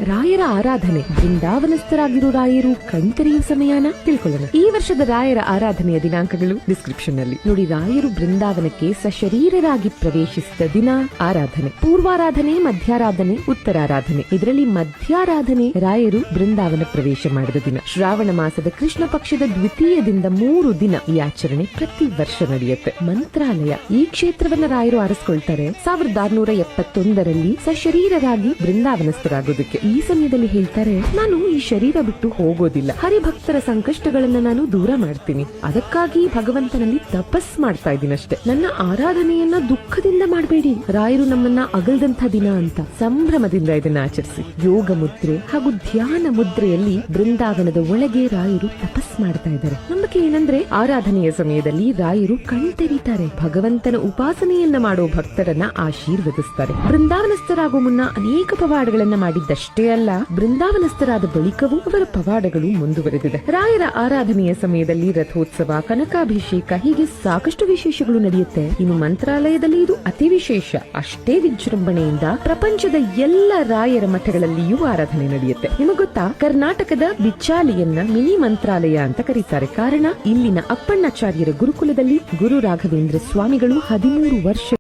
ರಾಯರ ಆರಾಧನೆ ಬೃಂದಾವನಸ್ಥರಾಗಿರೋ ರಾಯರು ಕಣ್ತೆರೆಯುವ ಸಮಯನ ತಿಳ್ಕೊಳ್ಳೋಣ. ಈ ವರ್ಷದ ರಾಯರ ಆರಾಧನೆಯ ದಿನಾಂಕಗಳು ಡಿಸ್ಕ್ರಿಪ್ಷನ್ ನಲ್ಲಿ ನೋಡಿ. ರಾಯರು ಬೃಂದಾವನಕ್ಕೆ ಸಶರೀರರಾಗಿ ಪ್ರವೇಶಿಸಿದ ದಿನ ಆರಾಧನೆ, ಪೂರ್ವಾರಾಧನೆ, ಮಧ್ಯಾರಾಧನೆ, ಉತ್ತರಾರಾಧನೆ. ಇದರಲ್ಲಿ ಮಧ್ಯಾರಾಧನೆ ರಾಯರು ಬೃಂದಾವನ ಪ್ರವೇಶ ಮಾಡಿದ ದಿನ. ಶ್ರಾವಣ ಮಾಸದ ಕೃಷ್ಣ ಪಕ್ಷದ ದ್ವಿತೀಯದಿಂದ 3 ದಿನ ಈ ಆಚರಣೆ ಪ್ರತಿ ವರ್ಷ ನಡೆಯುತ್ತೆ. ಮಂತ್ರಾಲಯ ಈ ಕ್ಷೇತ್ರವನ್ನ ರಾಯರು ಆರಿಸಿಕೊಳ್ತಾರೆ 1671ರಲ್ಲಿ ಸಶರೀರರಾಗಿ ಬೃಂದಾವನಸ್ಥರಾಗೋದಕ್ಕೆ. ಈ ಸಮಯದಲ್ಲಿ ಹೇಳ್ತಾರೆ, ನಾನು ಈ ಶರೀರ ಬಿಟ್ಟು ಹೋಗೋದಿಲ್ಲ, ಹರಿಭಕ್ತರ ಸಂಕಷ್ಟಗಳನ್ನ ನಾನು ದೂರ ಮಾಡ್ತೀನಿ, ಅದಕ್ಕಾಗಿ ಭಗವಂತನಲ್ಲಿ ತಪಸ್ ಮಾಡ್ತಾ ಇದ್ದೀನಿ ಅಷ್ಟೇ, ನನ್ನ ಆರಾಧನೆಯನ್ನ ದುಃಖದಿಂದ ಮಾಡಬೇಡಿ, ರಾಯರು ನಮ್ಮನ್ನ ಅಗಲ್ದಂತ ದಿನ ಅಂತ ಸಂಭ್ರಮದಿಂದ ಇದನ್ನ ಆಚರಿಸಿ. ಯೋಗ ಮುದ್ರೆ ಹಾಗೂ ಧ್ಯಾನ ಮುದ್ರೆಯಲ್ಲಿ ಬೃಂದಾವನದ ಒಳಗೆ ರಾಯರು ತಪಸ್ ಮಾಡ್ತಾ ಇದ್ದಾರೆ. ನಂಬಿಕೆ ಏನಂದ್ರೆ ಆರಾಧನೆಯ ಸಮಯದಲ್ಲಿ ರಾಯರು ಕಣ್ತೆರೀತಾರೆ, ಭಗವಂತನ ಉಪಾಸನೆಯನ್ನ ಮಾಡೋ ಭಕ್ತರನ್ನ ಆಶೀರ್ವದಿಸ್ತಾರೆ. ಬೃಂದಾವನಸ್ಥರಾಗುವ ಮುನ್ನ ಅನೇಕ ಪವಾಡಗಳನ್ನ ಮಾಡಿದ್ದಷ್ಟೇ ಅಲ್ಲ, ಬೃಂದಾವನಸ್ಥರಾದ ಬಳಿಕವೂ ಅವರ ಪವಾಡಗಳು ಮುಂದುವರೆದಿದೆ. ರಾಯರ ಆರಾಧನೆಯ ಸಮಯದಲ್ಲಿ ರಥೋತ್ಸವ, ಕನಕಾಭಿಷೇಕ ಹೀಗೆ ಸಾಕಷ್ಟು ವಿಶೇಷಗಳು ನಡೆಯುತ್ತೆ. ಇನ್ನು ಮಂತ್ರಾಲಯದಲ್ಲಿ ಇದು ಅತಿ ವಿಶೇಷ. ಅಷ್ಟೇ ವಿಜೃಂಭಣೆಯಿಂದ ಪ್ರಪಂಚದ ಎಲ್ಲ ರಾಯರ ಮಠಗಳಲ್ಲಿಯೂ ಆರಾಧನೆ ನಡೆಯುತ್ತೆ. ನಿಮಗೆ ಗೊತ್ತಾ, ಕರ್ನಾಟಕದ ಬಿಚ್ಚಾಲಿಯನ್ನ ಮಿನಿ ಮಂತ್ರಾಲಯ ಅಂತ ಕರೀತಾರೆ. ಕಾರಣ ಇಲ್ಲಿನ ಅಪ್ಪಣ್ಣಾಚಾರ್ಯರ ಗುರುಕುಲದಲ್ಲಿ ಗುರು ರಾಘವೇಂದ್ರ ಸ್ವಾಮಿಗಳು 13 ವರ್ಷ